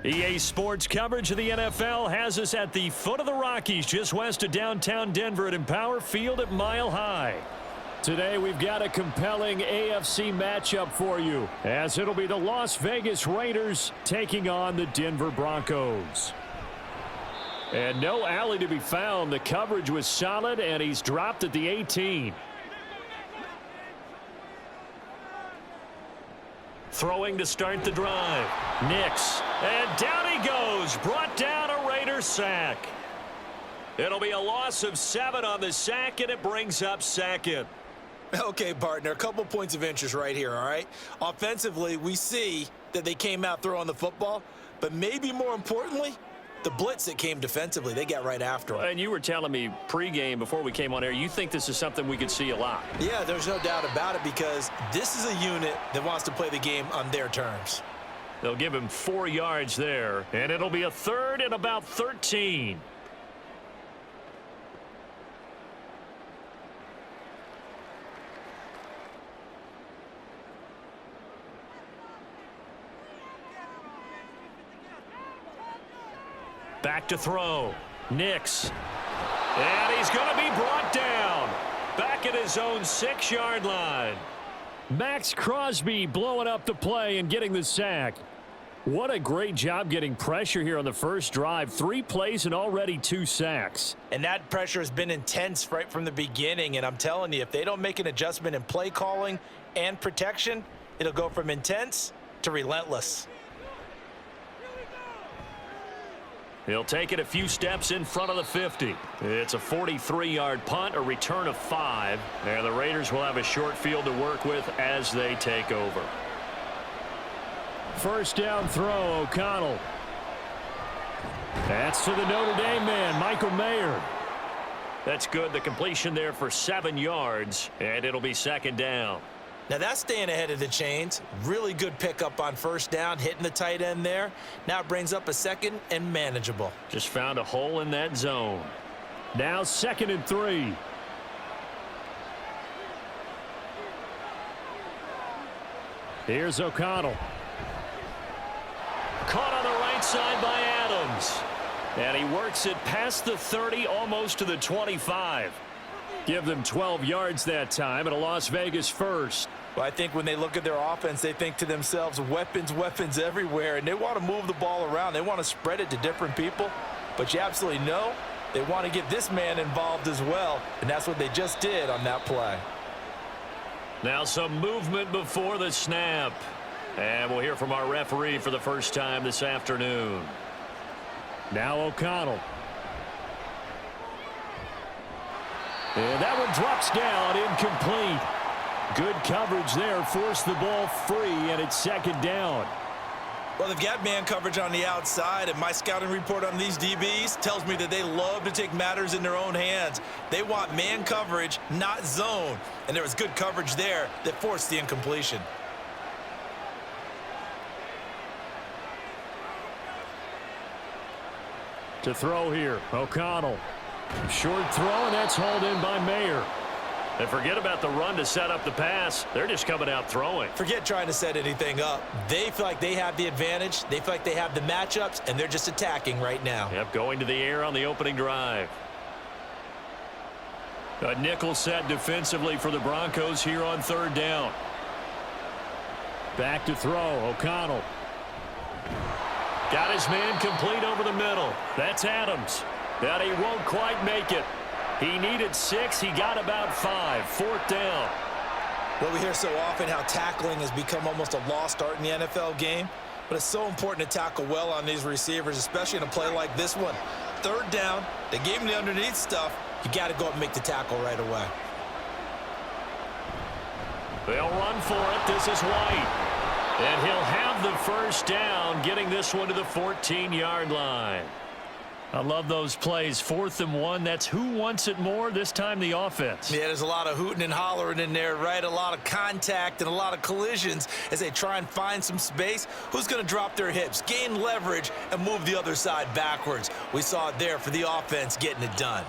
EA Sports coverage of the NFL has us at the foot of the Rockies, just west of downtown Denver at Empower Field at Mile High. Today we've got a compelling AFC matchup for you, as it'll be the Las Vegas Raiders taking on the Denver Broncos. And no alley to be found. The coverage was solid, and he's dropped at the 18. Throwing to start the drive. Nix. And down he goes. Brought down a Raider sack. It'll be a loss of 7 on the sack, and it brings up second. Okay, partner, a couple points of interest right here, all right? Offensively, we see that they came out throwing the football, but maybe more importantly, the blitz that came defensively, they got right after him. And you were telling me pregame before we came on air, you think this is something we could see a lot. Yeah, there's no doubt about it, because this is a unit that wants to play the game on their terms. They'll give him 4 yards there, and it'll be a third and about 13. Back to throw. Nix. And he's going to be brought down. Back at his own 6-yard line. Max Crosby blowing up the play and getting the sack. What a great job getting pressure here on the first drive. 3 plays and already 2 sacks. And that pressure has been intense right from the beginning. And I'm telling you, if they don't make an adjustment in play calling and protection, it'll go from intense to relentless. He'll take it a few steps in front of the 50. It's a 43-yard punt, a return of 5. And the Raiders will have a short field to work with as they take over. First down throw, O'Connell. That's to the Notre Dame man, Michael Mayer. That's good. The completion there for 7 yards, and it'll be second down. Now that's staying ahead of the chains. Really good pickup on first down, hitting the tight end there. Now it brings up a second and manageable. Just found a hole in that zone. Now 2nd and 3. Here's O'Connell. Caught on the right side by Adams. And he works it past the 30, almost to the 25. Give them 12 yards that time, and a Las Vegas first. Well, I think when they look at their offense, they think to themselves, weapons, weapons everywhere, and they want to move the ball around. They want to spread it to different people, but you absolutely know they want to get this man involved as well, and that's what they just did on that play. Now some movement before the snap, and we'll hear from our referee for the first time this afternoon. Now O'Connell. And that one drops down, incomplete. Good coverage there, forced the ball free, and it's second down. Well, they've got man coverage on the outside, and my scouting report on these DBs tells me that they love to take matters in their own hands. They want man coverage, not zone, and there was good coverage there that forced the incompletion. To throw here, O'Connell. Short throw, and that's hauled in by Mayer. And forget about the run to set up the pass. They're just coming out throwing. Forget trying to set anything up. They feel like they have the advantage. They feel like they have the matchups, and they're just attacking right now. Yep, going to the air on the opening drive. A nickel set defensively for the Broncos here on 3rd down. Back to throw, O'Connell. Got his man complete over the middle. That's Adams. But he won't quite make it. He needed 6. He got about 5. 4th down. Well, we hear so often how tackling has become almost a lost art in the NFL game. But it's so important to tackle well on these receivers, especially in a play like this one. 3rd down. They gave him the underneath stuff. You got to go up and make the tackle right away. They'll run for it. This is White. And he'll have the first down, getting this one to the 14-yard line. I love those plays. 4th and 1. That's who wants it more, this time the offense. Yeah, there's a lot of hooting and hollering in there, right? A lot of contact and a lot of collisions as they try and find some space. Who's going to drop their hips, gain leverage, and move the other side backwards? We saw it there for the offense getting it done.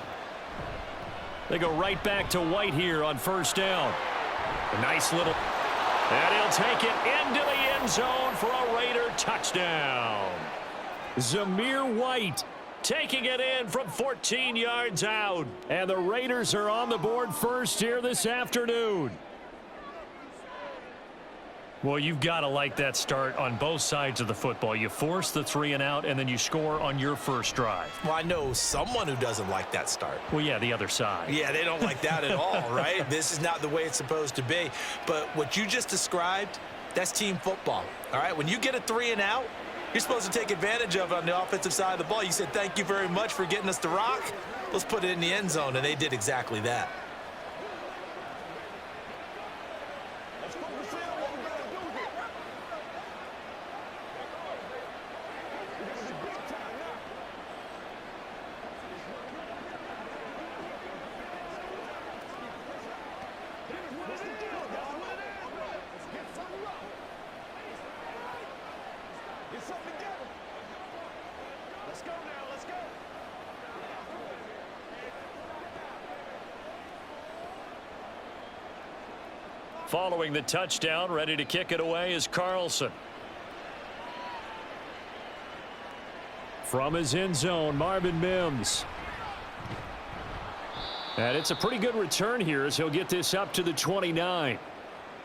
They go right back to White here on 1st down. A nice little... And he'll take it into the end zone for a Raider touchdown. Zamir White taking it in from 14 yards out. And the Raiders are on the board first here this afternoon. Well, you've got to like that start on both sides of the football. You force the 3 and out, and then you score on your first drive. Well, I know someone who doesn't like that start. Well, yeah, the other side. Yeah, they don't like that at all, right? This is not the way it's supposed to be. But what you just described, that's team football, all right? When you get a 3 and out, you're supposed to take advantage of it on the offensive side of the ball. You said, thank you very much for getting us the rock. Let's put it in the end zone, and they did exactly that. Following the touchdown, ready to kick it away is Carlson. From his end zone, Marvin Mims. And it's a pretty good return here as he'll get this up to the 29.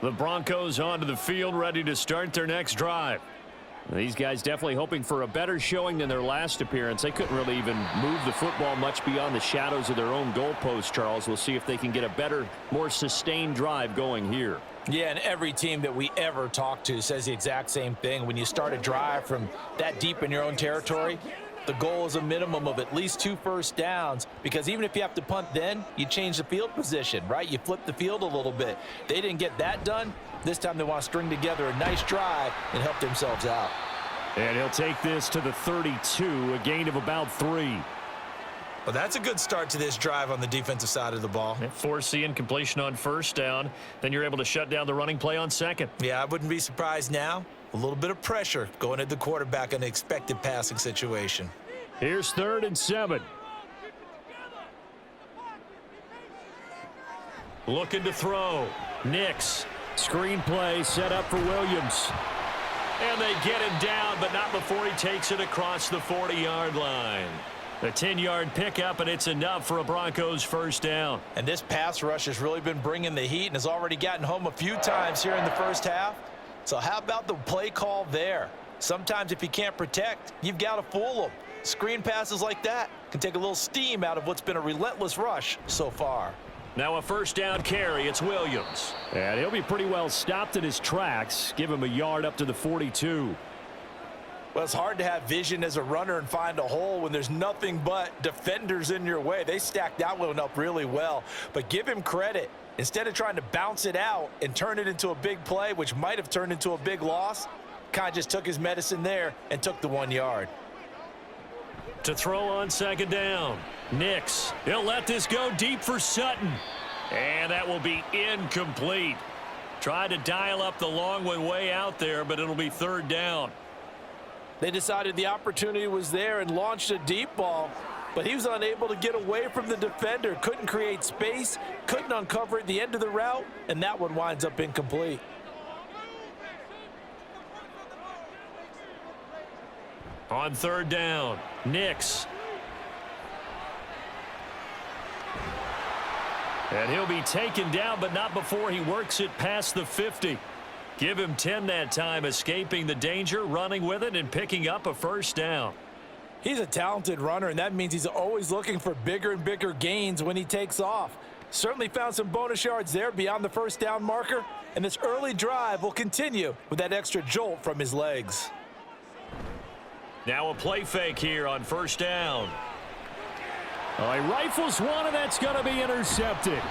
The Broncos onto the field, ready to start their next drive. These guys definitely hoping for a better showing than their last appearance. They couldn't really even move the football much beyond the shadows of their own goalpost, Charles. We'll see if they can get a better, more sustained drive going here. Yeah, and every team that we ever talk to says the exact same thing. When you start a drive from that deep in your own territory, the goal is a minimum of at least 2 first downs, because even if you have to punt then, you change the field position, right? You flip the field a little bit. They didn't get that done. This time they want to string together a nice drive and help themselves out. And he'll take this to the 32, a gain of about 3. Well, that's a good start to this drive on the defensive side of the ball. Force the incompletion on first down. Then you're able to shut down the running play on second. Yeah, I wouldn't be surprised now. A little bit of pressure going at the quarterback in an expected passing situation. Here's 3rd and 7. Looking to throw. Nix. Screen play set up for Williams. And they get him down, but not before he takes it across the 40-yard line. A 10-yard pickup, and it's enough for a Broncos first down. And this pass rush has really been bringing the heat and has already gotten home a few times here in the first half. So how about the play call there? Sometimes if you can't protect, you've got to fool them. Screen passes like that can take a little steam out of what's been a relentless rush so far. Now a first down carry. It's Williams. And he'll be pretty well stopped in his tracks. Give him a yard up to the 42. Well, it's hard to have vision as a runner and find a hole when there's nothing but defenders in your way. They stacked that one up really well. But give him credit. Instead of trying to bounce it out and turn it into a big play, which might have turned into a big loss, kind of just took his medicine there and took the 1 yard. To throw on second down. Nix. He'll let this go deep for Sutton. And that will be incomplete. Tried to dial up the long one way out there, but it'll be 3rd down. They decided the opportunity was there and launched a deep ball, but he was unable to get away from the defender. Couldn't create space, couldn't uncover at the end of the route, and that one winds up incomplete. On 3rd down, Nix. And he'll be taken down, but not before he works it past the 50. Give him 10 that time, escaping the danger, running with it, and picking up a first down. He's a talented runner, and that means he's always looking for bigger and bigger gains when he takes off. Certainly found some bonus yards there beyond the first down marker, and this early drive will continue with that extra jolt from his legs. Now a play fake here on first down. Oh, he rifles one, and that's going to be intercepted.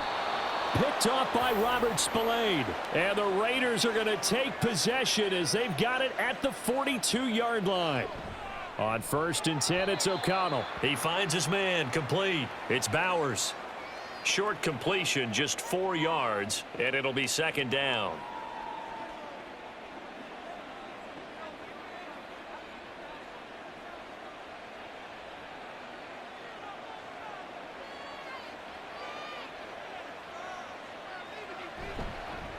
Picked off by Robert Spillane. And the Raiders are going to take possession as they've got it at the 42-yard line. On 1st and 10, it's O'Connell. He finds his man, complete. It's Bowers. Short completion, just 4 yards, and it'll be 2nd down.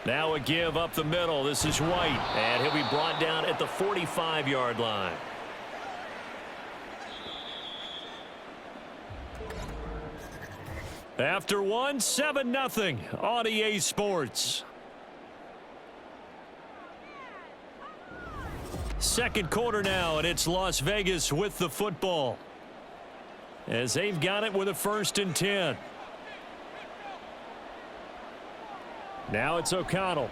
Now a give up the middle. This is White, and he'll be brought down at the 45-yard line. After one, 7-0 on EA Sports. Second quarter now, and it's Las Vegas with the football, as they've got it with a 1st and 10. Now it's O'Connell.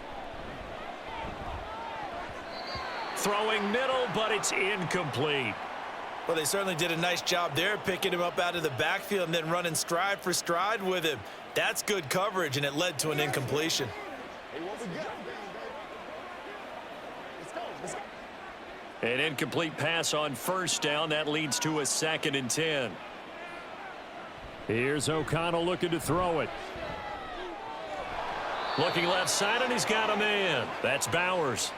Throwing middle, but it's incomplete. Well, they certainly did a nice job there, picking him up out of the backfield and then running stride for stride with him. That's good coverage, and it led to an incompletion. An incomplete pass on 1st down. That leads to a 2nd and 10. Here's O'Connell looking to throw it. Looking left side, and he's got a man. That's Bowers.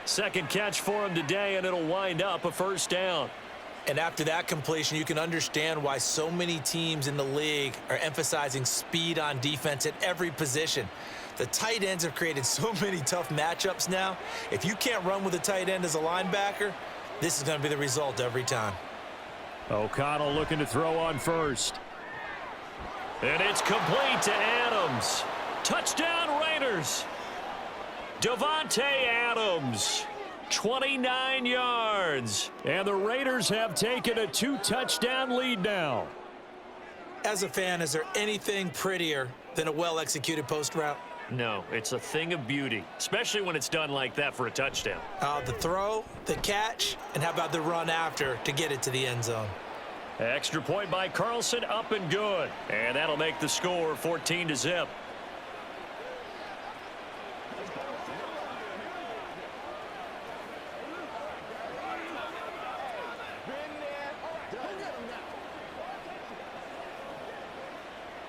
Second catch for him today, and it'll wind up a 1st down. And after that completion, you can understand why so many teams in the league are emphasizing speed on defense at every position. The tight ends have created so many tough matchups now. If you can't run with a tight end as a linebacker, this is going to be the result every time. O'Connell looking to throw on 1st. And it's complete to Adams. Touchdown Raiders. Devontae Adams, 29 yards. And the Raiders have taken a 2-touchdown lead now. As a fan, is there anything prettier than a well-executed post route? No, it's a thing of beauty, especially when it's done like that for a touchdown. The throw, the catch, and how about the run after to get it to the end zone? Extra point by Carlson, up and good. And that'll make the score 14-0.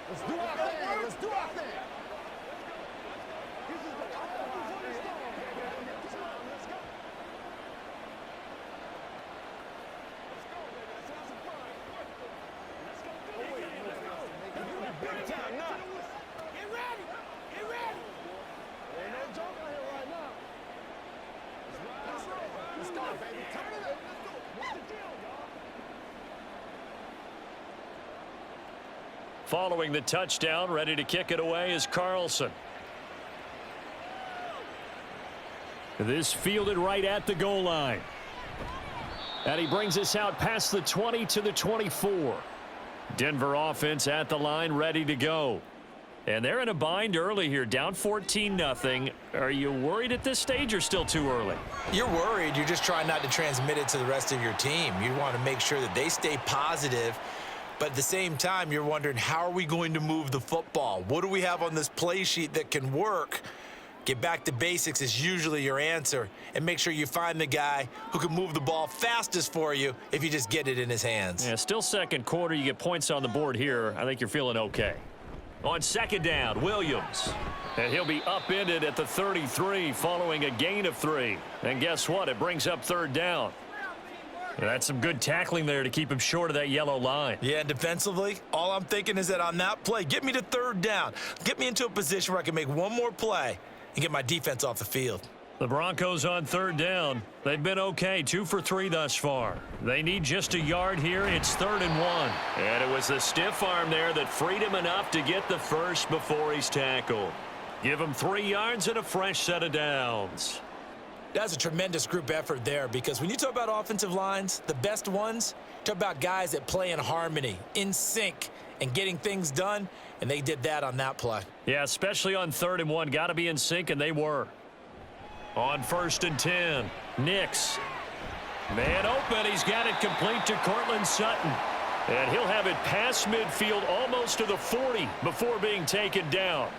Let's do our thing. Let's do our thing. Following the touchdown, ready to kick it away is Carlson. This fielded right at the goal line. And he brings us out past the 20 to the 24. Denver offense at the line, ready to go. And they're in a bind early here, down 14-0. Are you worried at this stage or still too early? You're worried. You're just trying not to transmit it to the rest of your team. You want to make sure that they stay positive. But at the same time, you're wondering, how are we going to move the football? What do we have on this play sheet that can work? Get back to basics is usually your answer. And make sure you find the guy who can move the ball fastest for you if you just get it in his hands. Yeah, still second quarter. You get points on the board here. I think you're feeling okay. On 2nd down, Williams. And he'll be upended at the 33 following a gain of 3. And guess what? It brings up 3rd down. That's some good tackling there to keep him short of that yellow line. Yeah, and defensively, all I'm thinking is that on that play, get me to 3rd down. Get me into a position where I can make one more play and get my defense off the field. The Broncos on 3rd down. They've been okay, 2 for 3 thus far. They need just a yard here. It's 3rd and 1. And it was the stiff arm there that freed him enough to get the first before he's tackled. Give him 3 yards and a fresh set of downs. That's a tremendous group effort there, because when you talk about offensive lines, the best ones, talk about guys that play in harmony, in sync, and getting things done, and they did that on that play. Yeah, especially on 3rd and 1. Got to be in sync, and they were. On 1st and 10, Nix. Man open. He's got it complete to Cortland Sutton. And he'll have it past midfield almost to the 40 before being taken down.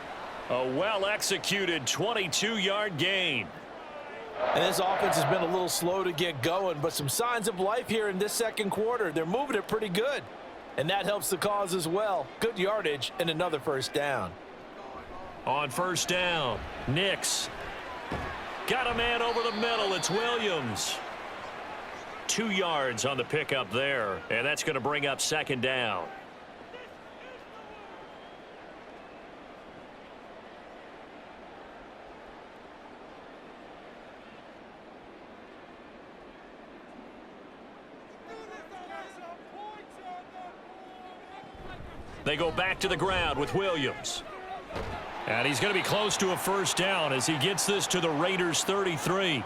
A well-executed 22-yard gain. And this offense has been a little slow to get going, but some signs of life here in this second quarter. They're moving it pretty good, and that helps the cause as well. Good yardage and another 1st down. On 1st down, Nix. Got a man over the middle. It's Williams. 2 yards on the pickup there, and that's going to bring up 2nd down. They go back to the ground with Williams. And he's going to be close to a first down as he gets this to the Raiders' 33.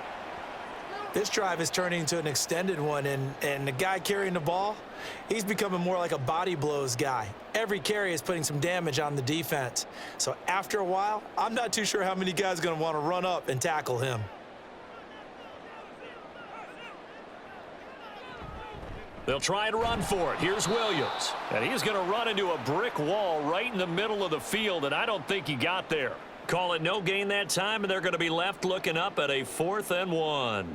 This drive is turning into an extended one, and the guy carrying the ball, he's becoming more like a body blows guy. Every carry is putting some damage on the defense. So after a while, I'm not too sure how many guys are going to want to run up and tackle him. They'll try and run for it. Here's Williams. And he's going to run into a brick wall right in the middle of the field, and I don't think he got there. Call it no gain that time, and they're going to be left looking up at a 4th and 1.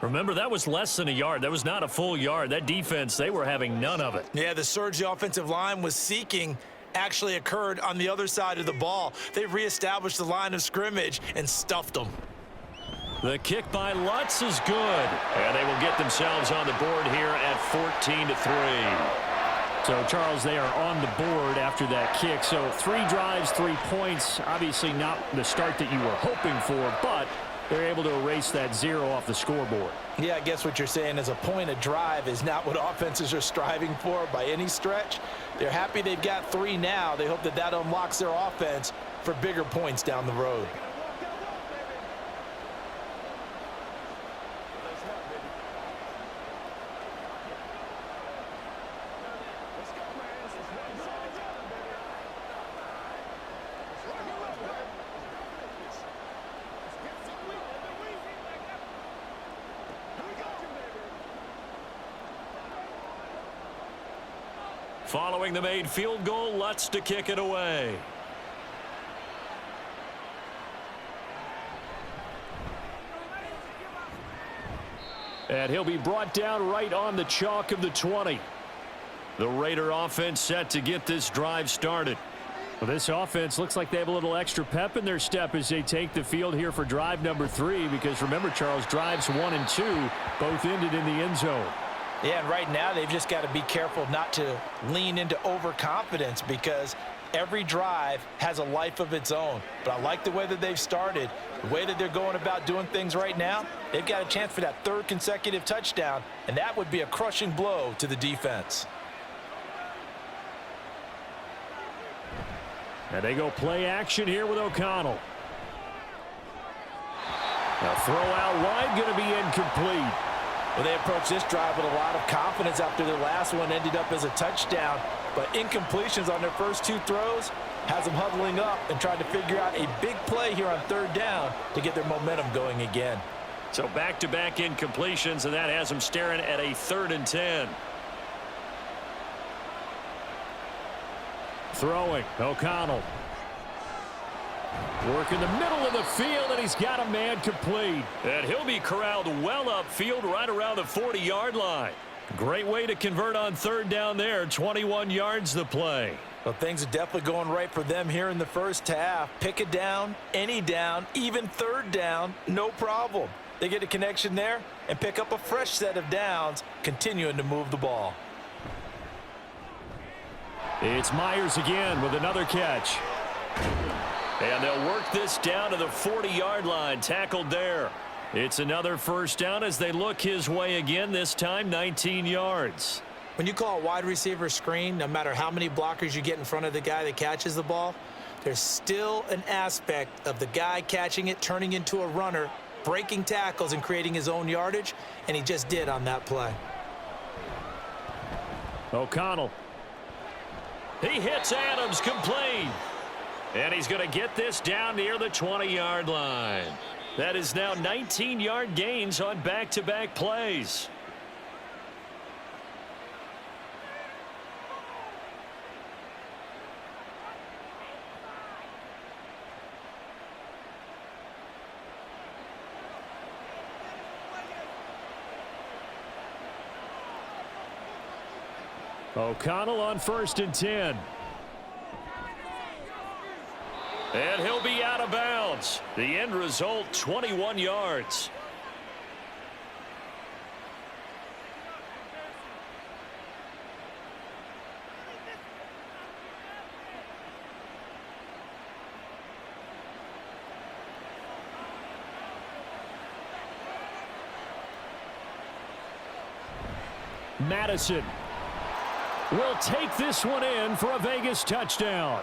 Remember, that was less than a yard. That was not a full yard. That defense, they were having none of it. Yeah, the surge the offensive line was seeking actually occurred on the other side of the ball. They reestablished the line of scrimmage and stuffed them. The kick by Lutz is good. And they will get themselves on the board here at 14-3. So, Charles, they are on the board after that kick. So 3 drives, 3 points. Obviously not the start that you were hoping for, but they're able to erase that 0 off the scoreboard. Yeah, I guess what you're saying is a point of drive is not what offenses are striving for by any stretch. They're happy they've got 3 now. They hope that that unlocks their offense for bigger points down the road. Following the made field goal, Lutz to kick it away. And he'll be brought down right on the chalk of the 20. The Raider offense set to get this drive started. Well, this offense looks like they have a little extra pep in their step as they take the field here for drive number 3, because remember, Charles, drives 1 and 2 both ended in the end zone. Yeah, and right now they've just got to be careful not to lean into overconfidence, because every drive has a life of its own. But I like the way that they've started, the way that they're going about doing things right now. They've got a chance for that 3rd consecutive touchdown, and that would be a crushing blow to the defense. And they go play action here with O'Connell. A throw out wide, going to be incomplete. Well, they approached this drive with a lot of confidence after their last one ended up as a touchdown. But incompletions on their first 2 throws has them huddling up and trying to figure out a big play here on 3rd down to get their momentum going again. So back-to-back incompletions, and that has them staring at a 3rd and 10. Throwing, O'Connell. Work in the middle of the field, and he's got a man complete. And he'll be corralled well upfield right around the 40-yard line. Great way to convert on 3rd down there. 21 yards the play. Well, things are definitely going right for them here in the first half. Pick a down, any down, even 3rd down, no problem. They get a connection there and pick up a fresh set of downs, continuing to move the ball. It's Myers again with another catch. And they'll work this down to the 40-yard line, tackled there. It's another first down as they look his way again, this time 19 yards. When you call a wide receiver screen, no matter how many blockers you get in front of the guy that catches the ball, there's still an aspect of the guy catching it, turning into a runner, breaking tackles and creating his own yardage, and he just did on that play. O'Connell. He hits Adams, complete. And he's going to get this down near the 20-yard line. That is now 19-yard gains on back-to-back plays. O'Connell on 1st and 10. And he'll be out of bounds. The end result, 21 yards. Madison will take this one in for a Vegas touchdown.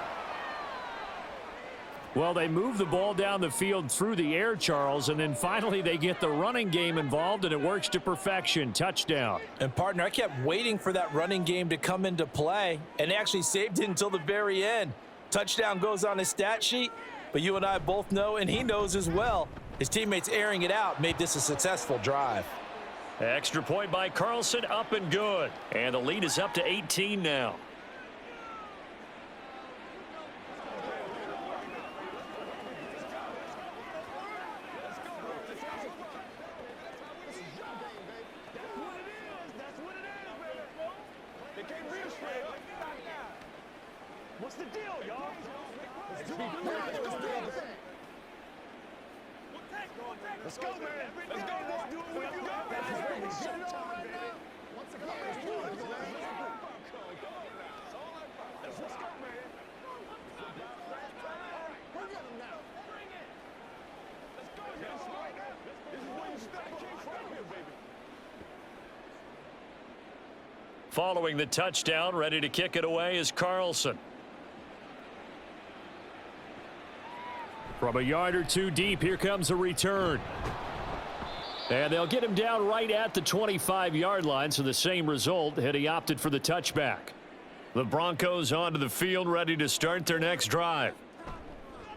Well, they move the ball down the field through the air, Charles, and then finally they get the running game involved, and it works to perfection. Touchdown. And, partner, I kept waiting for that running game to come into play, and they actually saved it until the very end. Touchdown goes on his stat sheet, but you and I both know, and he knows as well, his teammates airing it out made this a successful drive. Extra point by Carlson, up and good. And the lead is up to 18 now. What's the deal, y'all? Let's go, man. Let's go, boy. It's showtime, baby. Once again, let's go, man. Let's go, man. Bring it now. Bring it. Let's go, y'all. This is where you step up right here, baby. Following the touchdown, ready to kick it away is Carlson. From a yard or two deep, here comes a return. And they'll get him down right at the 25-yard line, so the same result had he opted for the touchback. The Broncos onto the field, ready to start their next drive.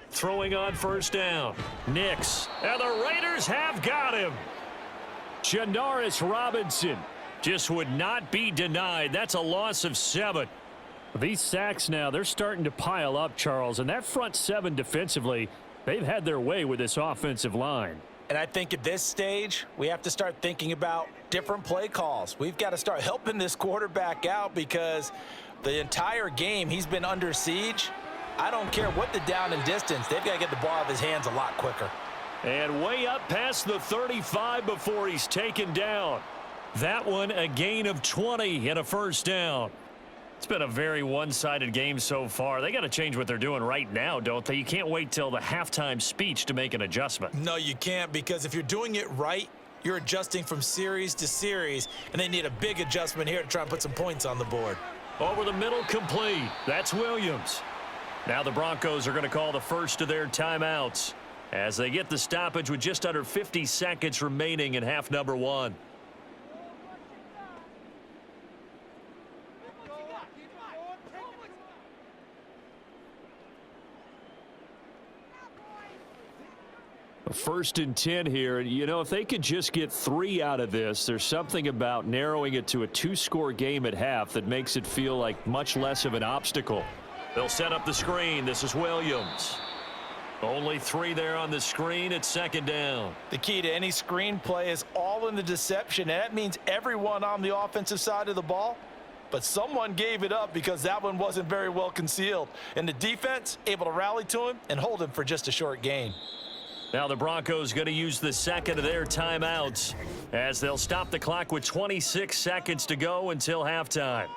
Throwing on first down. Nix. And the Raiders have got him. Janoris Robinson just would not be denied. That's a loss of 7. These sacks now, they're starting to pile up, Charles, and that front 7 defensively, they've had their way with this offensive line. And I think at this stage, we have to start thinking about different play calls. We've got to start helping this quarterback out because the entire game he's been under siege. I don't care what the down and distance. They've got to get the ball out of his hands a lot quicker. And way up past the 35 before he's taken down. That one a gain of 20 and a first down. It's been a very one-sided game so far. They got to change what they're doing right now, don't they? You can't wait till the halftime speech to make an adjustment. No, you can't, because if you're doing it right, you're adjusting from series to series, and they need a big adjustment here to try and put some points on the board. Over the middle, complete. That's Williams. Now the Broncos are going to call the first of their timeouts as they get the stoppage with just under 50 seconds remaining in half number 1. First and 10 here. You know, if they could just get 3 out of this, there's something about narrowing it to a 2-score game at half that makes it feel like much less of an obstacle. They'll set up the screen. This is Williams. Only 3 there on the screen at second down. The key to any screen play is all in the deception, and that means everyone on the offensive side of the ball. But someone gave it up because that one wasn't very well concealed. And the defense able to rally to him and hold him for just a short gain. Now the Broncos going to use the second of their timeouts as they'll stop the clock with 26 seconds to go until halftime.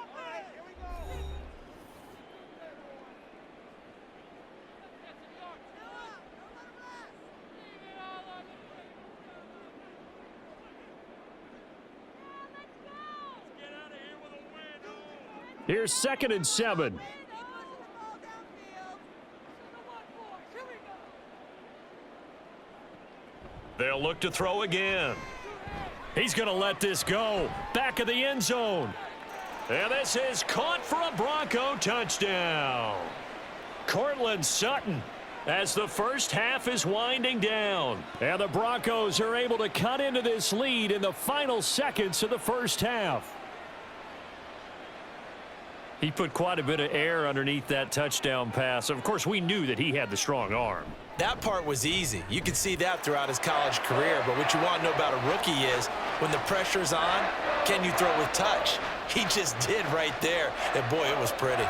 Here's 2nd and 7. They'll look to throw again. He's going to let this go. Back of the end zone. And this is caught for a Bronco touchdown. Cortland Sutton as the first half is winding down. And the Broncos are able to cut into this lead in the final seconds of the first half. He put quite a bit of air underneath that touchdown pass. Of course, we knew that he had the strong arm. That part was easy. You could see that throughout his college career. But what you want to know about a rookie is when the pressure's on, can you throw with touch? He just did right there. And, boy, it was pretty.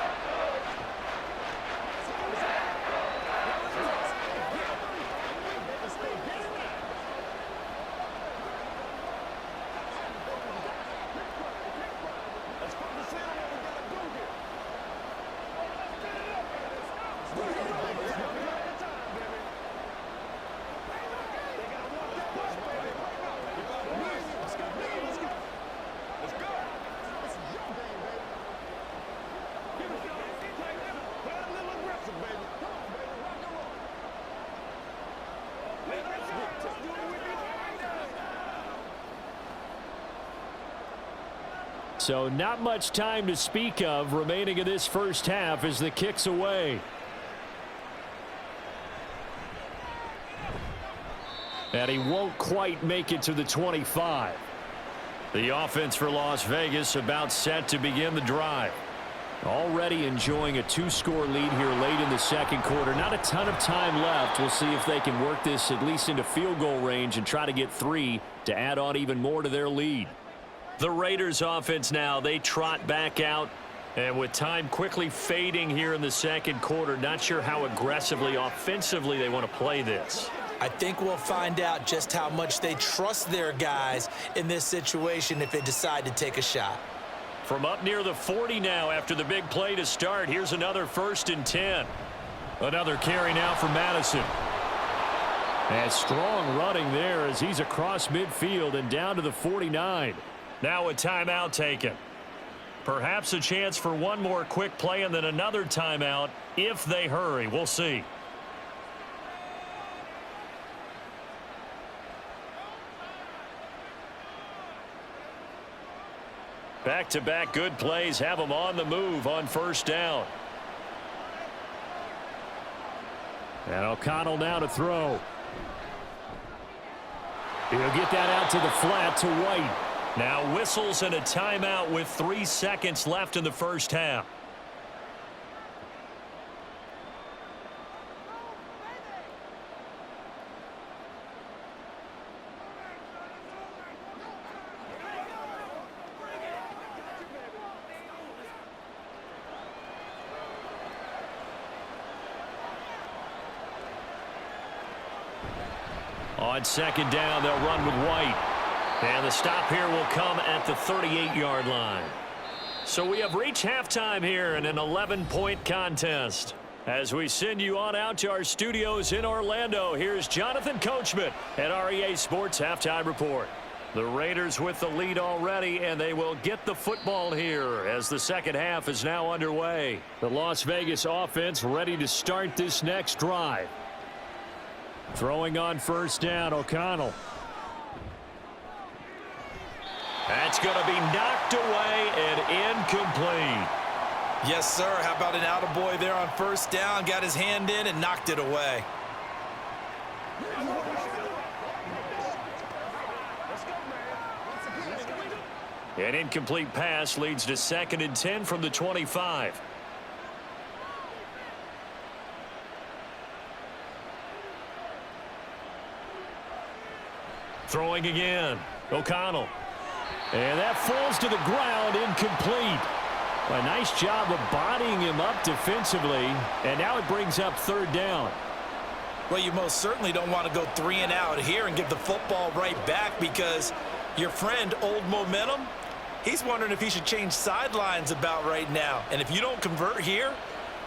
So not much time to speak of remaining in this first half as the kick's away. And he won't quite make it to the 25. The offense for Las Vegas about set to begin the drive. Already enjoying a 2-score lead here late in the second quarter. Not a ton of time left. We'll see if they can work this at least into field goal range and try to get 3 to add on even more to their lead. The Raiders offense now, they trot back out. And with time quickly fading here in the second quarter, not sure how aggressively offensively they want to play this. I think we'll find out just how much they trust their guys in this situation if they decide to take a shot. From up near the 40 now after the big play to start, here's another 1st and 10. Another carry now for Madison. And strong running there as he's across midfield and down to the 49. Now a timeout taken. Perhaps a chance for one more quick play and then another timeout if they hurry. We'll see. Back-to-back good plays have them on the move on 1st down. And O'Connell now to throw. He'll get that out to the flat to White. Now whistles and a timeout with 3 seconds left in the first half. On 2nd down, they'll run with White. And the stop here will come at the 38-yard line. So we have reached halftime here in an 11-point contest. As we send you on out to our studios in Orlando, here's Jonathan Coachman at REA Sports Halftime Report. The Raiders with the lead already, and they will get the football here as the second half is now underway. The Las Vegas offense ready to start this next drive. Throwing on 1st down, O'Connell. That's going to be knocked away and incomplete. Yes, sir. How about an attaboy there on 1st down? Got his hand in and knocked it away. An incomplete pass leads to 2nd and 10 from the 25. Throwing again. O'Connell. And that falls to the ground, incomplete. A nice job of bodying him up defensively, and now it brings up 3rd down. Well, you most certainly don't want to go 3 and out here and give the football right back because your friend, Old Momentum, he's wondering if he should change sidelines about right now. And if you don't convert here,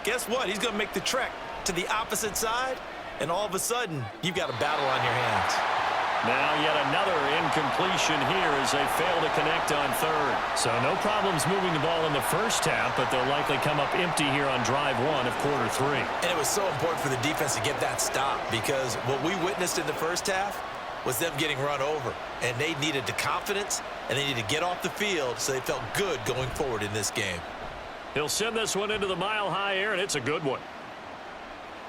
guess what? He's going to make the trek to the opposite side, and all of a sudden, you've got a battle on your hands. Now yet another incompletion here as they fail to connect on 3rd. So no problems moving the ball in the first half, but they'll likely come up empty here on drive 1 of quarter 3. And it was so important for the defense to get that stop because what we witnessed in the first half was them getting run over. And they needed the confidence, and they needed to get off the field so they felt good going forward in this game. He'll send this one into the mile-high air, and it's a good one.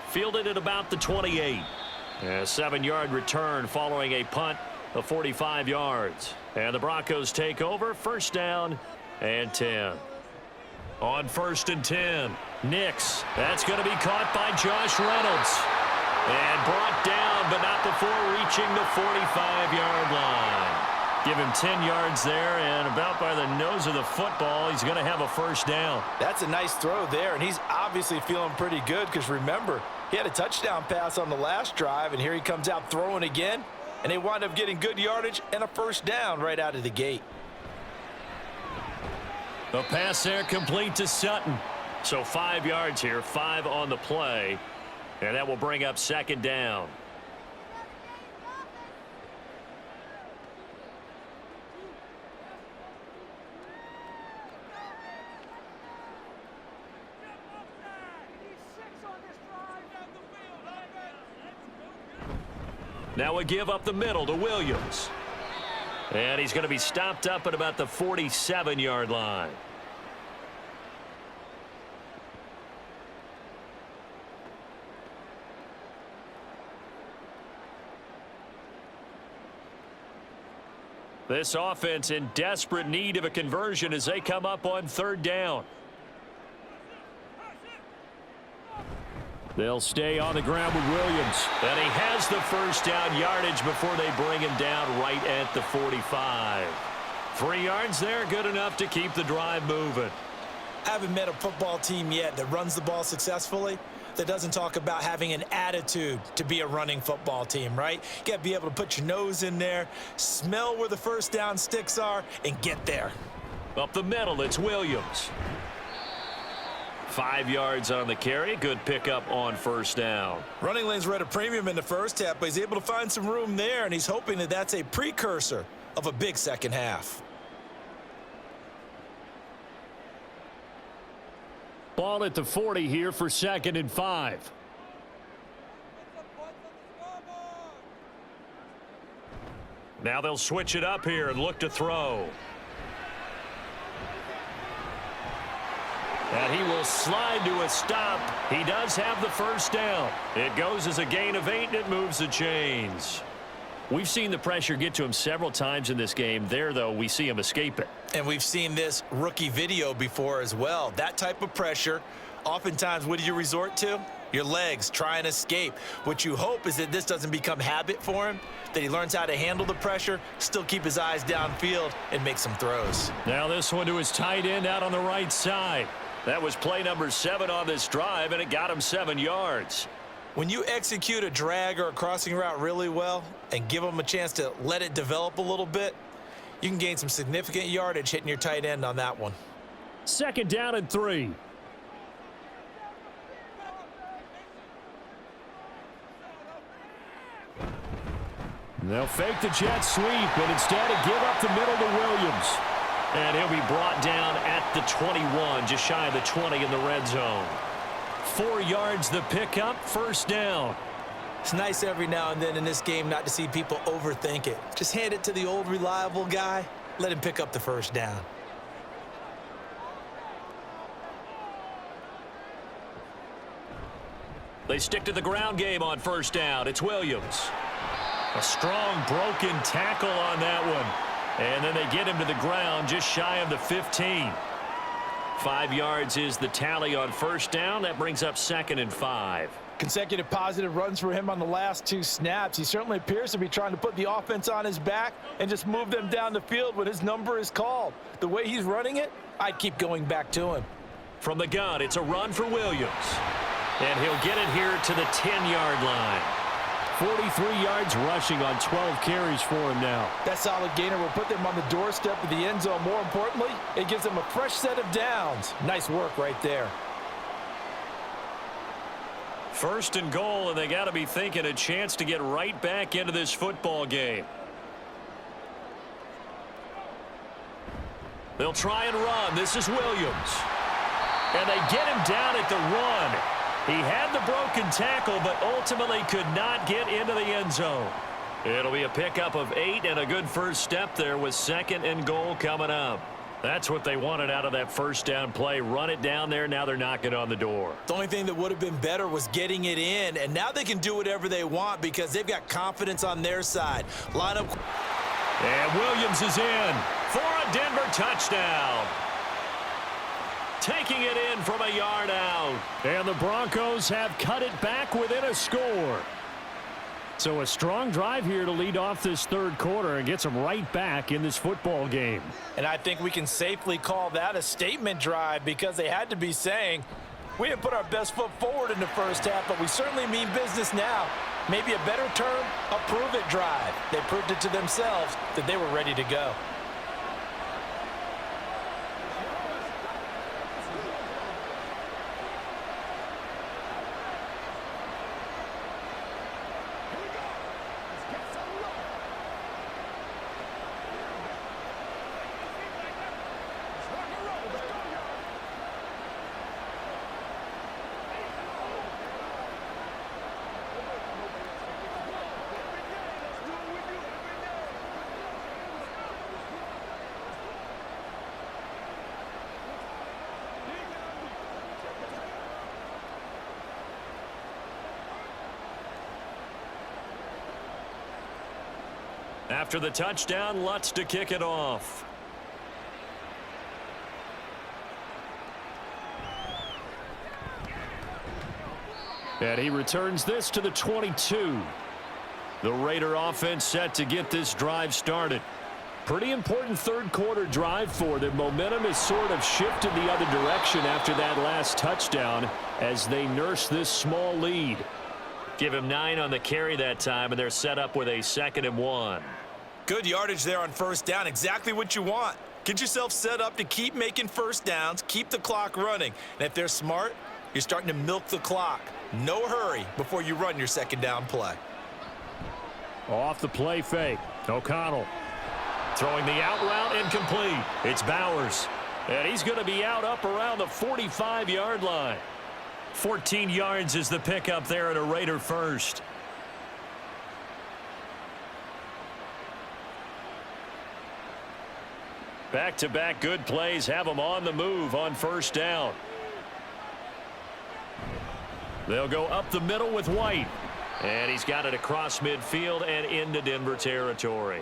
Fielded at about the 28. A 7-yard return following a punt of 45 yards. And the Broncos take over. 1st down and 10. On 1st and 10, Nix. That's going to be caught by Josh Reynolds. And brought down, but not before reaching the 45-yard line. Give him 10 yards there, and about by the nose of the football, he's going to have a 1st down. That's a nice throw there, and he's obviously feeling pretty good because remember, he had a touchdown pass on the last drive, and here he comes out throwing again, and they wind up getting good yardage and a 1st down right out of the gate. The pass there complete to Sutton. So 5 yards here, 5 on the play, and that will bring up 2nd down. Now we give up the middle to Williams. And he's going to be stopped up at about the 47-yard line. This offense in desperate need of a conversion as they come up on third down. They'll stay on the ground with Williams. And he has the first down yardage before they bring him down right at the 45. 3 yards there, good enough to keep the drive moving. I haven't met a football team yet that runs the ball successfully that doesn't talk about having an attitude to be a running football team, right? You got to be able to put your nose in there, smell where the first down sticks are, and get there. Up the middle, it's Williams. 5 yards on the carry. Good pickup on first down. Running lanes were at a premium in the first half, but he's able to find some room there, and he's hoping that that's a precursor of a big second half. Ball at the 40 here for 2nd and 5. Now they'll switch it up here and look to throw. And he will slide to a stop. He does have the first down. It goes as a gain of 8, and it moves the chains. We've seen the pressure get to him several times in this game. There, though, we see him escape it. And we've seen this rookie video before as well. That type of pressure, oftentimes, what do you resort to? Your legs, try and escape. What you hope is that this doesn't become habit for him, that he learns how to handle the pressure, still keep his eyes downfield, and make some throws. Now this one to his tight end out on the right side. That was play number 7 on this drive, and it got him 7 yards. When you execute a drag or a crossing route really well and give them a chance to let it develop a little bit, you can gain some significant yardage hitting your tight end on that one. 2nd down and 3. They'll fake the jet sweep, and instead give up the middle to Williams. And he'll be brought down at the 21, just shy of the 20 in the red zone. 4 yards the pickup, first down. It's nice every now and then in this game not to see people overthink it. Just hand it to the old reliable guy. Let him pick up the first down. They stick to the ground game on first down. It's Williams. A strong broken tackle on that one. And then they get him to the ground just shy of the 15. 5 yards is the tally on first down. That brings up 2nd and 5. Consecutive positive runs for him on the last 2 snaps. He certainly appears to be trying to put the offense on his back and just move them down the field when his number is called. The way he's running it, I'd keep going back to him. From the gun, it's a run for Williams. And he'll get it here to the 10-yard line. 43 yards rushing on 12 carries for him now. That solid gainer will put them on the doorstep of the end zone. More importantly, it gives them a fresh set of downs. Nice work right there. 1st and goal, and they got to be thinking a chance to get right back into this football game. They'll try and run. This is Williams. And they get him down at the 1. He had the broken tackle, but ultimately could not get into the end zone. It'll be a pickup of 8 and a good first step there with 2nd and goal coming up. That's what they wanted out of that first down play. Run it down there. Now they're knocking on the door. The only thing that would have been better was getting it in, and now they can do whatever they want because they've got confidence on their side. Line up. And Williams is in for a Denver touchdown. Taking it in from a yard out. And the Broncos have cut it back within a score. So a strong drive here to lead off this 3rd quarter and gets them right back in this football game. And I think we can safely call that a statement drive because they had to be saying, we didn't put our best foot forward in the first half, but we certainly mean business now. Maybe a better term, a prove-it drive. They proved it to themselves that they were ready to go. After the touchdown, Lutz to kick it off. And he returns this to the 22. The Raider offense set to get this drive started. Pretty important third quarter drive for them. Momentum has sort of shifted the other direction after that last touchdown as they nurse this small lead. Give him 9 on the carry that time, and they're set up with a 2nd and 1. Good yardage there on first down. Exactly what you want. Get yourself set up to keep making first downs, keep the clock running. And if they're smart, you're starting to milk the clock. No hurry before you run your 2nd down play. Off the play fake. O'Connell throwing the out route incomplete. It's Bowers. And he's going to be out up around the 45-yard line. 14 yards is the pickup there at a Raider first. Back-to-back good plays have them on the move on first down. They'll go up the middle with White. And he's got it across midfield and into Denver territory.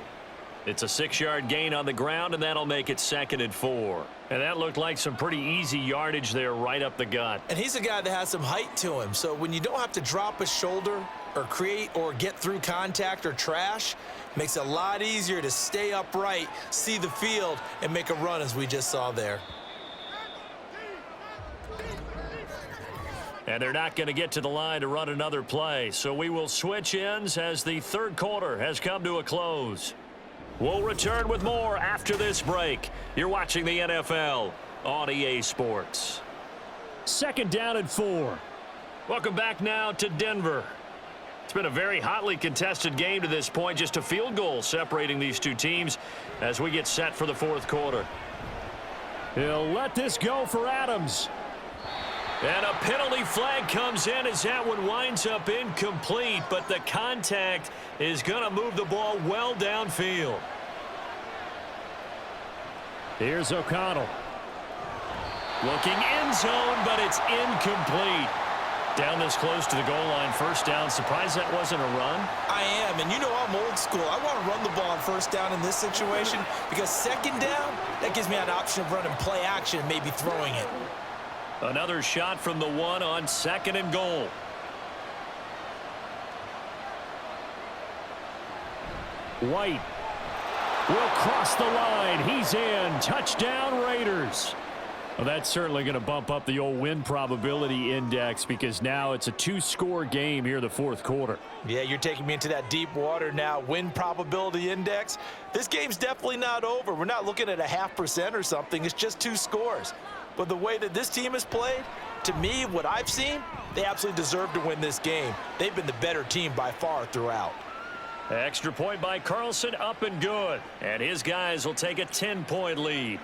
It's a 6-yard gain on the ground, and that'll make it 2nd and 4. And that looked like some pretty easy yardage there right up the gut. And he's a guy that has some height to him. So when you don't have to drop a shoulder or create or get through contact or trash, makes it a lot easier to stay upright, see the field, and make a run as we just saw there. And they're not going to get to the line to run another play. So we will switch ends as the third quarter has come to a close. We'll return with more after this break. You're watching the NFL on EA Sports. 2nd down and 4. Welcome back now to Denver. It's been a very hotly contested game to this point. Just a field goal separating these two teams as we get set for the 4th quarter. He'll let this go for Adams. And a penalty flag comes in as that one winds up incomplete, but the contact is going to move the ball well downfield. Here's O'Connell. Looking end zone, but it's incomplete. Down this close to the goal line, first down. Surprised that wasn't a run? I am, and you know I'm old school. I want to run the ball on first down in this situation because 2nd down, that gives me an option of running play action and maybe throwing it. Another shot from the 1 on 2nd and goal. White will cross the line. He's in. Touchdown, Raiders. Well, that's certainly going to bump up the old win probability index because now it's a 2-score game here in the 4th quarter. Yeah, you're taking me into that deep water now. Win probability index. This game's definitely not over. We're not looking at a 0.5% or something. It's just 2 scores. But the way that this team has played, to me, what I've seen, they absolutely deserve to win this game. They've been the better team by far throughout. Extra point by Carlson, up and good. And his guys will take a 10-point lead.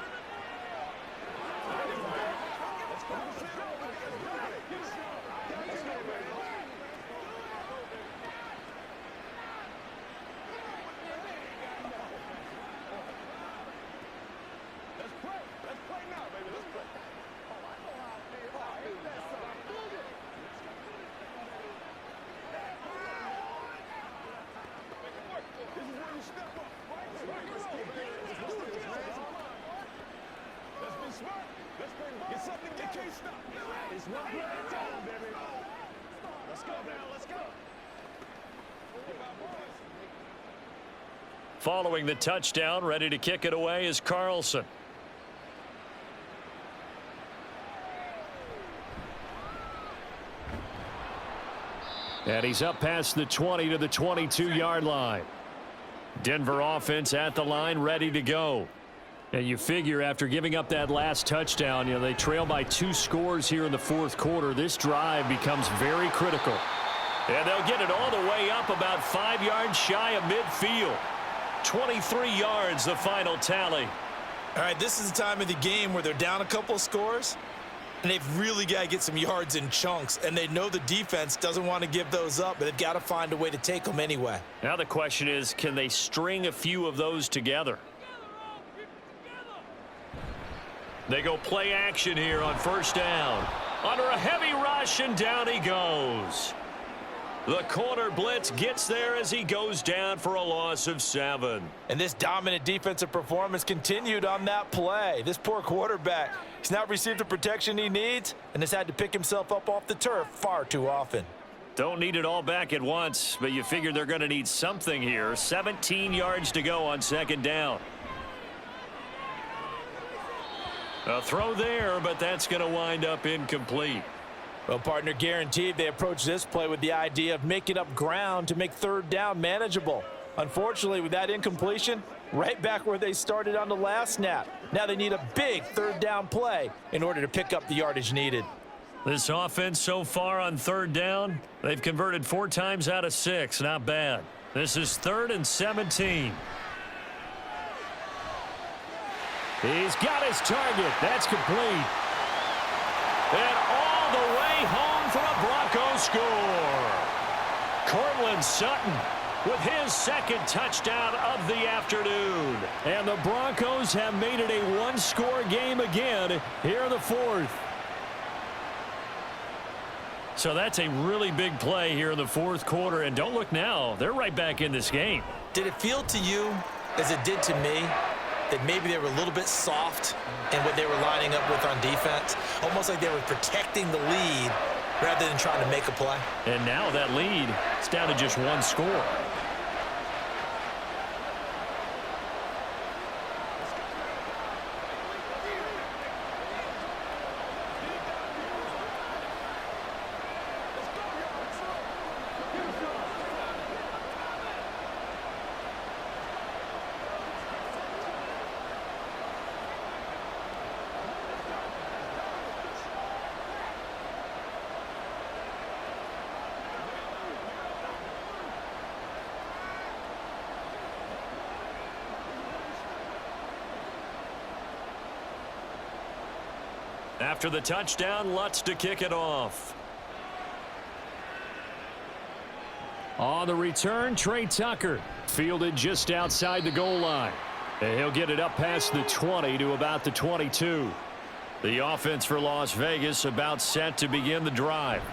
Following the touchdown, ready to kick it away is Carlson. And he's up past the 20 to the 22-yard line. Denver offense at the line, ready to go. And you figure after giving up that last touchdown, they trail by 2 scores here in the 4th quarter. This drive becomes very critical. And they'll get it all the way up about 5 yards shy of midfield. 23 yards, the final tally. All right, this is the time of the game where they're down a couple of scores, and they've really got to get some yards in chunks, and they know the defense doesn't want to give those up, but they've got to find a way to take them anyway. Now the question is, can they string a few of those together? They go play action here on first down. Under a heavy rush, and down he goes. The corner blitz gets there as he goes down for a loss of 7. And this dominant defensive performance continued on that play. This poor quarterback, he's not received the protection he needs and has had to pick himself up off the turf far too often. Don't need it all back at once, but you figure they're going to need something here. 17 yards to go on 2nd down. A throw there, but that's going to wind up incomplete. Well, partner, guaranteed they approach this play with the idea of making up ground to make 3rd down manageable. Unfortunately, with that incompletion, right back where they started on the last snap. Now they need a big 3rd down play in order to pick up the yardage needed. This offense so far on 3rd down, they've converted 4 times out of 6. Not bad. This is 3rd and 17. He's got his target. That's complete. And all the way home for a Broncos score. Cortland Sutton with his 2nd touchdown of the afternoon. And the Broncos have made it a 1-score game again here in the 4th. So that's a really big play here in the 4th quarter. And don't look now. They're right back in this game. Did it feel to you, as it did to me, that maybe they were a little bit soft in what they were lining up with on defense? Almost like they were protecting the lead rather than trying to make a play. And now that lead is down to just 1 score. After the touchdown, Lutz to kick it off. On the return, Trey Tucker fielded just outside the goal line. And he'll get it up past the 20 to about the 22. The offense for Las Vegas about set to begin the drive.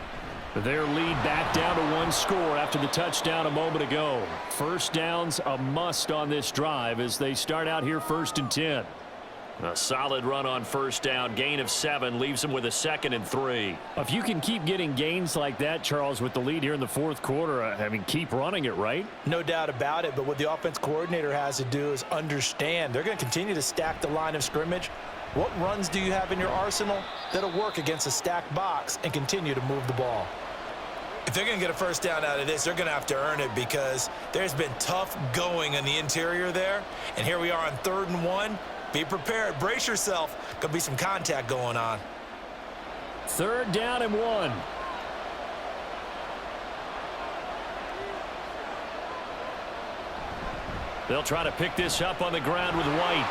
Their lead back down to 1 score after the touchdown a moment ago. 1st down's a must on this drive as they start out here 1st and 10. A solid run on 1st down. Gain of 7 leaves them with a 2nd and 3. If you can keep getting gains like that, Charles, with the lead here in the 4th quarter, I mean, keep running it, right? No doubt about it, but what the offense coordinator has to do is understand. They're going to continue to stack the line of scrimmage. What runs do you have in your arsenal that'll work against a stacked box and continue to move the ball? If they're going to get a 1st down out of this, they're going to have to earn it because there's been tough going in the interior there. And here we are on 3rd and 1. Be prepared. Brace yourself. Could be some contact going on. 3rd down and 1. They'll try to pick this up on the ground with White.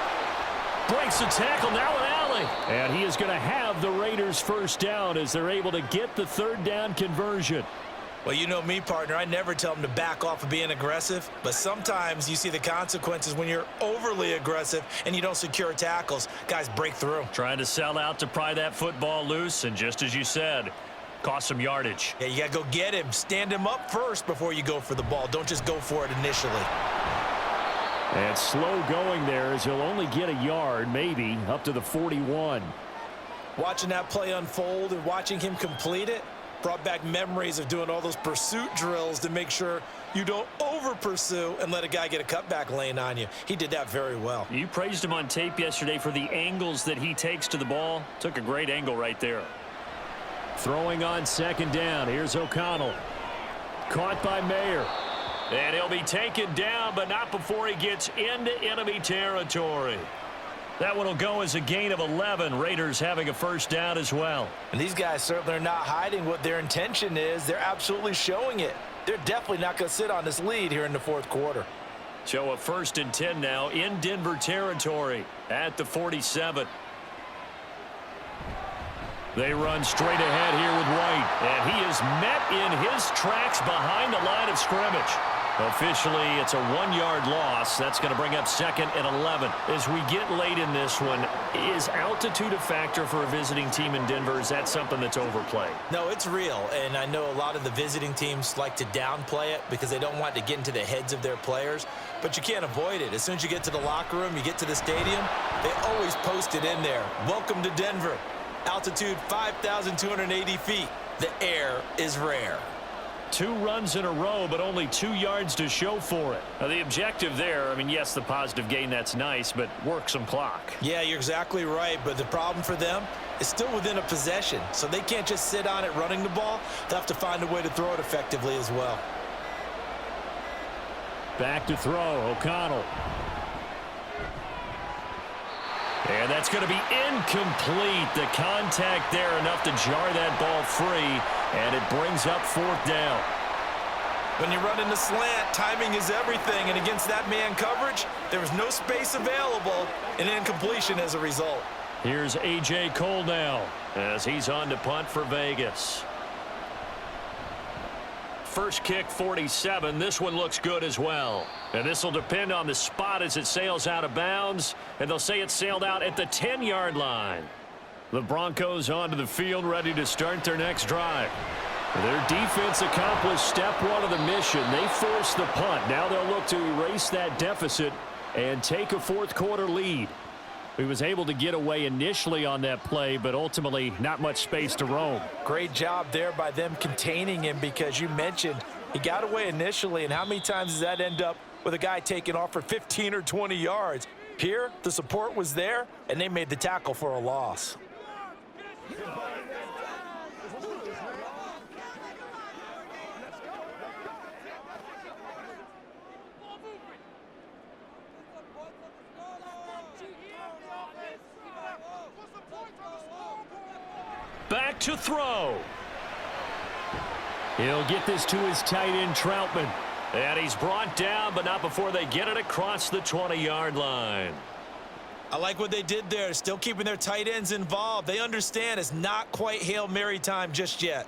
Breaks the tackle. Now an alley. And he is going to have the Raiders 1st down as they're able to get the 3rd down conversion. Well, you know me, partner. I never tell them to back off of being aggressive, but sometimes you see the consequences when you're overly aggressive and you don't secure tackles. Guys break through. Trying to sell out to pry that football loose, and just as you said, cost some yardage. Yeah, you got to go get him. Stand him up first before you go for the ball. Don't just go for it initially. And slow going there as he'll only get a yard, maybe, up to the 41. Watching that play unfold and watching him complete it brought back memories of doing all those pursuit drills to make sure you don't over-pursue and let a guy get a cutback lane on you. He did that very well. You praised him on tape yesterday for the angles that he takes to the ball. Took a great angle right there. Throwing on 2nd down. Here's O'Connell. Caught by Mayer. And he'll be taken down, but not before he gets into enemy territory. That one will go as a gain of 11. Raiders having a 1st down as well. And these guys certainly are not hiding what their intention is. They're absolutely showing it. They're definitely not going to sit on this lead here in the 4th quarter. So a 1st and 10 now in Denver territory at the 47. They run straight ahead here with White. And he is met in his tracks behind the line of scrimmage. Officially, it's a 1-yard loss. That's going to bring up 2nd and 11. As we get late in this one, is altitude a factor for a visiting team in Denver? Is that something that's overplayed? No, it's real, and I know a lot of the visiting teams like to downplay it because they don't want to get into the heads of their players, but you can't avoid it. As soon as you get to the locker room, you get to the stadium, they always post it in there. Welcome to Denver. Altitude 5,280 feet. The air is rare. 2 runs in a row, but only 2 yards to show for it. Now, the objective there, I mean, yes, the positive gain, that's nice, but work some clock. Yeah, you're exactly right, but the problem for them is still within a possession, so they can't just sit on it running the ball. They'll have to find a way to throw it effectively as well. Back to throw, O'Connell. And that's going to be incomplete. The contact there enough to jar that ball free, and it brings up 4th down. When you run in the slant, timing is everything, and against that man coverage, there was no space available, and incompletion as a result. Here's A.J. Cole now as he's on to punt for Vegas. First kick, 47. This one looks good as well. And this will depend on the spot as it sails out of bounds. And they'll say it sailed out at the 10-yard line. The Broncos onto the field, ready to start their next drive. Their defense accomplished step 1 of the mission. They forced the punt. Now they'll look to erase that deficit and take a 4th quarter lead. He was able to get away initially on that play, but ultimately not much space to roam. Great job there by them containing him, because you mentioned he got away initially, and how many times does that end up with a guy taking off for 15 or 20 yards? Here, the support was there, and they made the tackle for a loss. Back to throw. He'll get this to his tight end, Troutman. And he's brought down, but not before they get it across the 20-yard line. I like what they did there, still keeping their tight ends involved. They understand it's not quite Hail Mary time just yet.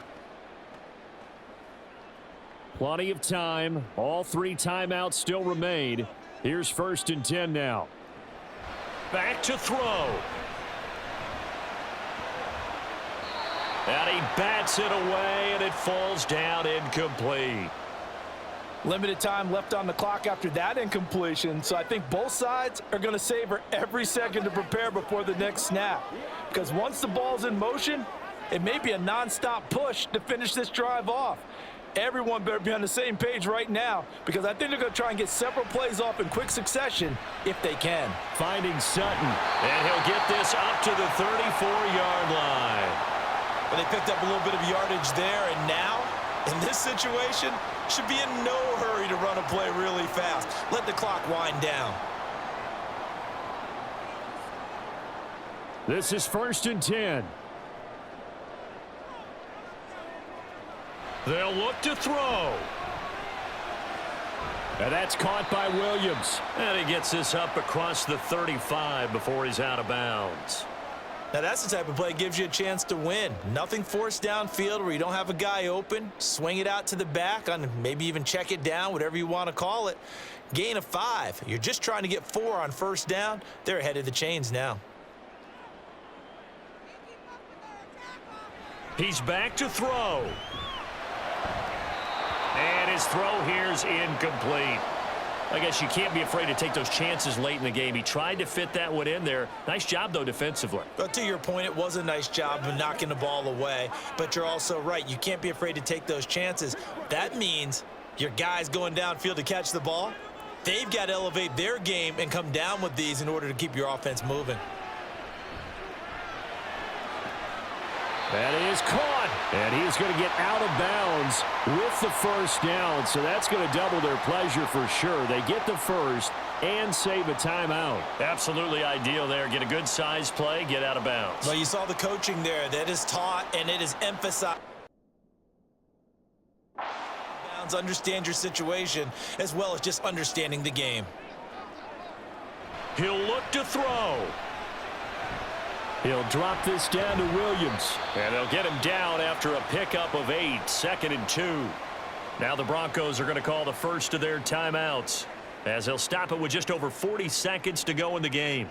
Plenty of time. All 3 timeouts still remain. Here's 1st and 10 now. Back to throw. And he bats it away, and it falls down incomplete. Limited time left on the clock after that incompletion, so I think both sides are going to savor every second to prepare before the next snap. Because once the ball's in motion, it may be a nonstop push to finish this drive off. Everyone better be on the same page right now, because I think they're going to try and get several plays off in quick succession if they can. Finding Sutton, and he'll get this up to the 34-yard line. But they picked up a little bit of yardage there, and now, in this situation, should be in no hurry to run a play really fast. Let the clock wind down. This is 1st and 10. They'll look to throw. And that's caught by Williams. And he gets this up across the 35 before he's out of bounds. Now that's the type of play that gives you a chance to win. Nothing forced downfield where you don't have a guy open. Swing it out to the back, on maybe even check it down, whatever you want to call it. Gain of 5. You're just trying to get 4 on 1st down. They're ahead of the chains now. He's back to throw. And his throw here's incomplete. I guess you can't be afraid to take those chances late in the game. He tried to fit that one in there. Nice job, though, defensively. But to your point, it was a nice job of knocking the ball away. But you're also right. You can't be afraid to take those chances. That means your guys going downfield to catch the ball, they've got to elevate their game and come down with these in order to keep your offense moving. That is caught, and he's going to get out of bounds with the 1st down, so that's going to double their pleasure for sure. They get the 1st and save a timeout. Absolutely ideal there. Get a good size play, get out of bounds. Well, you saw the coaching there. That is taught, and it is emphasized. Understand your situation, as well as just understanding the game. He'll look to throw. He'll drop this down to Williams. And they'll get him down after a pickup of 8. 2nd and 2. Now the Broncos are going to call the first of their timeouts, as they'll stop it with just over 40 seconds to go in the game.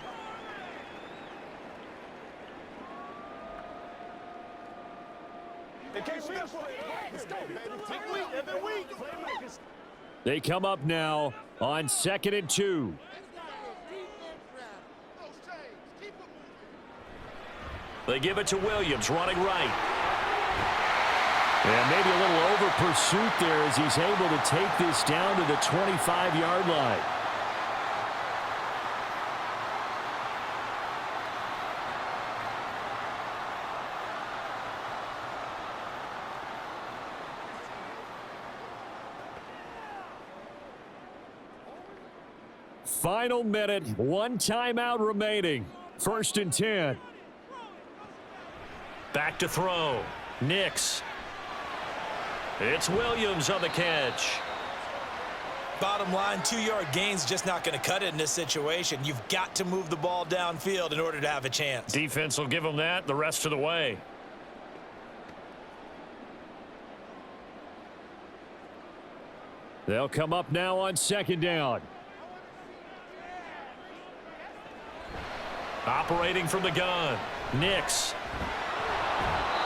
They come up now on 2nd and 2. They give it to Williams, running right. And maybe a little over pursuit there as he's able to take this down to the 25-yard line. Final minute, one timeout remaining. 1st and 10. Back to throw. Nix. It's Williams on the catch. Bottom line, 2-yard gain's just not going to cut it in this situation. You've got to move the ball downfield in order to have a chance. Defense will give them that the rest of the way. They'll come up now on 2nd down. Operating from the gun. Nix.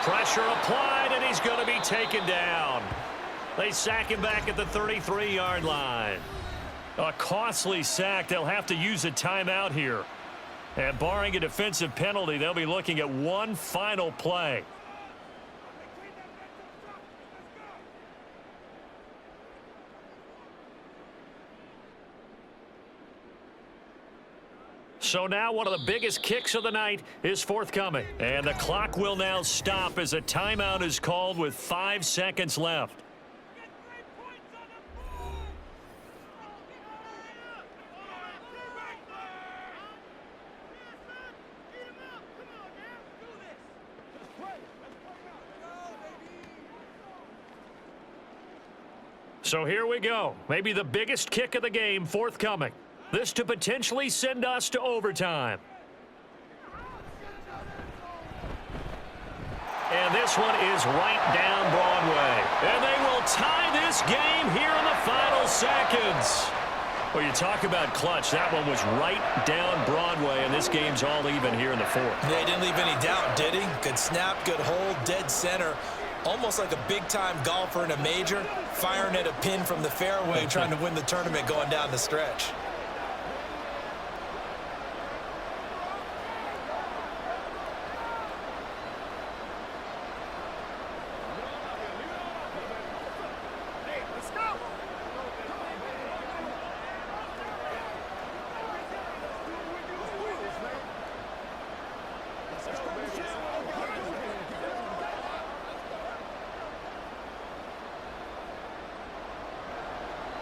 Pressure applied, and he's going to be taken down. They sack him back at the 33-yard line. A costly sack. They'll have to use a timeout here. And barring a defensive penalty, they'll be looking at one final play. So now one of the biggest kicks of the night is forthcoming. And the clock will now stop as a timeout is called with 5 seconds left. So here we go. Maybe the biggest kick of the game forthcoming. This to potentially send us to overtime. And this one is right down Broadway. And they will tie this game here in the final seconds. Well, you talk about clutch. That one was right down Broadway, and this game's all even here in the 4th. Yeah, he didn't leave any doubt, did he? Good snap, good hold, dead center. Almost like a big-time golfer in a major, firing at a pin from the fairway, trying to win the tournament going down the stretch.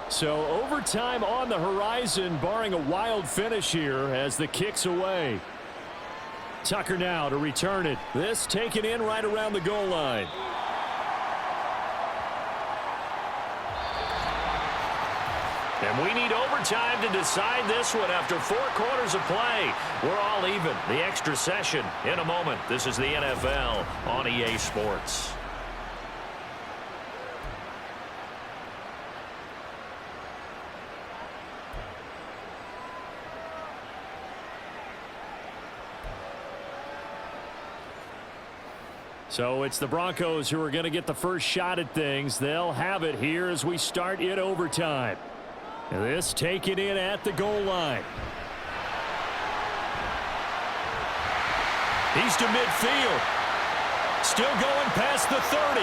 So overtime on the horizon, barring a wild finish here as the kick's away. Tucker now to return it. This taken in right around the goal line. And we need overtime to decide this one after 4 quarters of play. We're all even. The extra session in a moment. This is the NFL on EA Sports. So it's the Broncos who are going to get the first shot at things. They'll have it here as we start in overtime. And this taken in at the goal line. He's to midfield. Still going past the 30.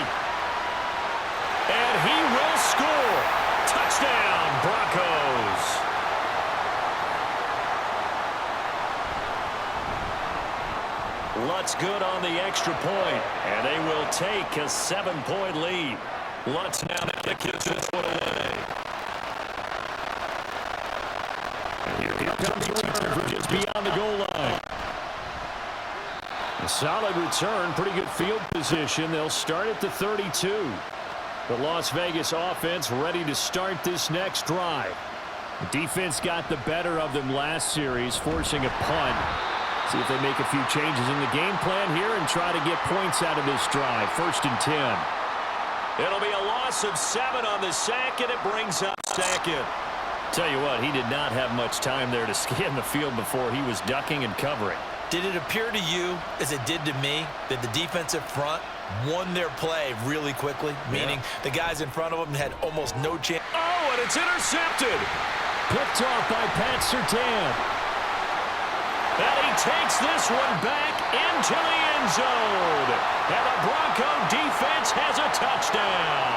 And he will score. Touchdown, Broncos. Lutz good on the extra point, and they will take a 7-point lead. Lutz now to kick this one away. And here comes the return just beyond the goal line. A solid return, pretty good field position. They'll start at the 32. The Las Vegas offense ready to start this next drive. The defense got the better of them last series, forcing a punt. See if they make a few changes in the game plan here and try to get points out of this drive. 1st and 10. It'll be a loss of 7 on the sack, and it brings up second. Tell you what, he did not have much time there to scan the field before he was ducking and covering. Did it appear to you, as it did to me, that the defensive front won their play really quickly? Meaning the guys in front of them had almost no chance. Oh, and it's intercepted. Picked off by Pat Surtain. And he takes this one back into the end zone. And the Bronco defense has a touchdown.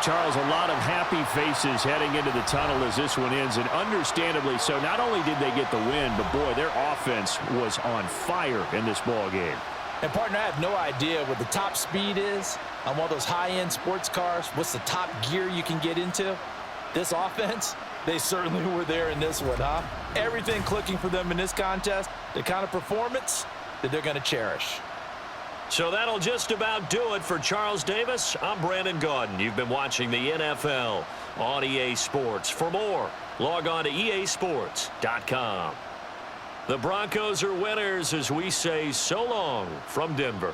Charles, a lot of happy faces heading into the tunnel as this one ends, and understandably so. Not only did they get the win, but, boy, their offense was on fire in this ball game. And, partner, I have no idea what the top speed is on one of those high-end sports cars. What's the top gear you can get into? This offense, they certainly were there in this one, huh? Everything clicking for them in this contest, the kind of performance that they're going to cherish. So that'll just about do it for Charles Davis. I'm Brandon Gaudin. You've been watching the NFL on EA Sports. For more, log on to easports.com. The Broncos are winners as we say so long from Denver.